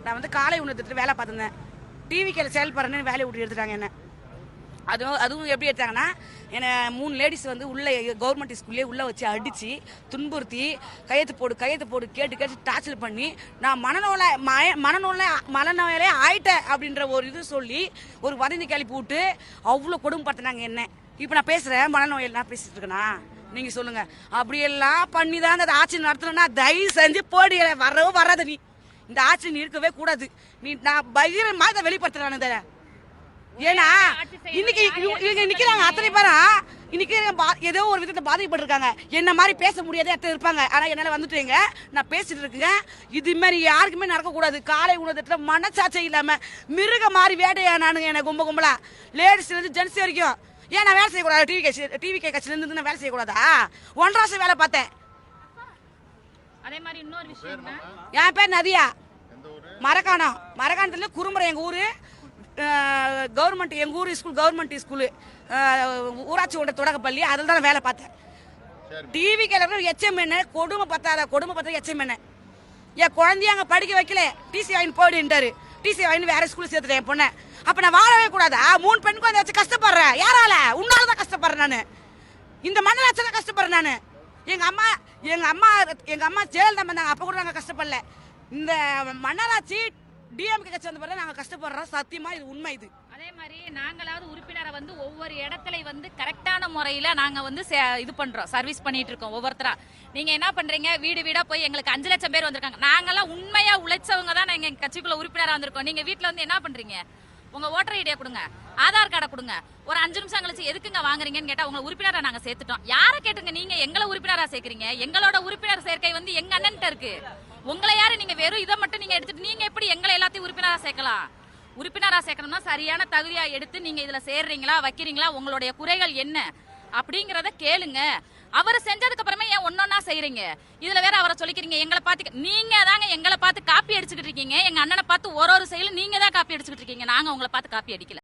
நான் வந்து காலை உணவு திட்டத்தில் வேலை பார்த்துருந்தேன். டிவிக்கில் செயல்படுறேன்னு வேலையை விட்டு எடுத்துட்டாங்க என்ன. அதுவும் எப்படி எடுத்தாங்கன்னா, என்னை 3 லேடிஸ் வந்து உள்ளே கவர்மெண்ட் ஸ்கூல்லே உள்ளே வச்சு அடித்து துன்புறுத்தி கையெழுத்து போடு கேட்டு டார்ச்சர் பண்ணி நான் மனநோயிலே ஆயிட்டேன் அப்படின்ற ஒரு இது சொல்லி ஒரு வதந்தி கிளப்பி விட்டு அவ்வளோ கொடுமைப்படுத்தினாங்க என்ன. இப்போ நான் பேசுகிறேன், மனநோயில் நான் பேசிட்டு இருக்கேனா நீங்கள் சொல்லுங்கள். அப்படியெல்லாம் பண்ணி தான் அந்த ஆட்சி நடத்தணும்னா தயவு செஞ்சு போடி வராத நீ. இந்த ஆட்சி நீ இருக்கவே கூடாது. நான் பகிரமாக இதை வெளிப்படுத்துறேன். ஏன்னா இன்னைக்கு இவங்க நிக்கிறாங்க அத்தனை பேரும் இன்னைக்கு ஏதோ ஒரு விதத்தை பாதிக்கப்பட்டிருக்காங்க. என்ன மாதிரி பேச முடியாத இடத்துல இருப்பாங்க. ஆனா என்னால வந்துட்டுங்க நான் பேசிட்டு இருக்குங்க. இது மாதிரி யாருக்குமே நடக்கக்கூடாது. காலை உணவகத்துல மனச்சாட்சி இல்லாம மிருக மாதிரி வேட்டையானானுங்க என்ன கும்பலா லேடிஸ்ல இருந்து ஜென்ஸ் வரைக்கும். ஏன் நான் வேலை செய்யக்கூடாது? டிவி கட்சியில இருந்து நான் வேலை செய்யக்கூடாதா? 1.5 வருஷம் வேலை பார்த்தேன். அதே மாதிரி இன்னொரு விஷயம், என் பேர் நதியா, மரக்காணத்துல குறும்புற எங்க ஊரு. கவர்மெண்ட் எங்கள் ஊர் ஸ்கூல் கவர்மெண்ட் ஸ்கூலு ஊராட்சி ஒன்றிய தொடக்கப்பள்ளி, அதில் தான் வேலை பார்த்தேன். டிவி கேள்வி எச்எம் என்ன கொடுமை பார்த்தா எச்எம் என்ன. என் குழந்தைய அங்கே படிக்க வைக்கல, டிசி வாங்கி போயிடுன்ட்டாரு. டிசி வாங்கி வேற ஸ்கூல் சேர்த்துட்டேன் என் பொண்ணை. அப்போ நான் வாழவே கூடாதா? 3 பெண் குழந்தை வச்சு கஷ்டப்படுறேன். யாரால? உன்னால தான் கஷ்டப்படுறேன் நான். இந்த மண்ணாட்சி தான் கஷ்டப்படுறேன் நான். எங்கள் அம்மா ஜெயலலிதா வந்தாங்க, அப்போ கூட நாங்கள் கஷ்டப்படல. இந்த மன்னராட்சி டிஎம்கே கட்சி வந்த பிறகு நாங்கள் கஷ்டப்படுறோம். சத்தியமா இது உண்மை. இது அதே மாதிரி நாங்களாவது உறுப்பினரை வந்து ஒவ்வொரு இடத்துல வந்து கரெக்டான முறையில நாங்க வந்து இது பண்றோம், சர்வீஸ் பண்ணிட்டு இருக்கோம் ஒவ்வொருத்தரா. நீங்க என்ன பண்றீங்க? வீடு வீடா போய் எங்களுக்கு 5 லட்சம் பேர் வந்திருக்காங்க. நாங்கெல்லாம் உண்மையா உழைச்சவங்க தான் எங்க கட்சிக்குள்ள உறுப்பினரா வந்திருக்கோம். நீங்க வீட்டுல வந்து என்ன பண்றீங்க? உங்க ஓட்டர் ஐடியா கொடுங்க, ஆதார் கார்டை கொடுங்க. ஒரு 5 நிமிஷம் கழிச்சு எதுக்குங்க வாங்குறீங்கன்னு கேட்டா உங்க உறுப்பினரா நாங்க சேர்த்துட்டோம். யாரை கேட்டுங்க நீங்க எங்களை உறுப்பினரா சேர்க்கறீங்க? எங்களோட உறுப்பினர் சேர்க்கை வந்து எங்க அண்ணன்ட்ட இருக்கு. உங்களை யாரு நீங்க வெறும் இதை மட்டும் நீங்க எடுத்துட்டு நீங்க எப்படி எங்களை எல்லாத்தையும் உறுப்பினரா சேர்க்கலாம்? உறுப்பினரா சேர்க்கணும்னா சரியான தகுதியா எடுத்து நீங்க இதுல சேர்றீங்களா வைக்கிறீங்களா, உங்களுடைய குறைகள் என்ன அப்படிங்கறத கேளுங்க. அவர் செஞ்சதுக்கு அப்புறமே ஏன் ஒன்னொன்னா செய்யறீங்க? இதுல வேற அவரை சொல்லிக்கிறீங்க. எங்களை பார்த்து நீங்க தாங்க எங்களை பார்த்து காப்பி அடிச்சுக்கிட்டு இருக்கீங்க. எங்க அண்ணனை பார்த்து ஒரு செயலும் நீங்க தான் காப்பி அடிச்சுக்கிட்டு இருக்கீங்க. நாங்க உங்களை பார்த்து காப்பி அடிக்கல.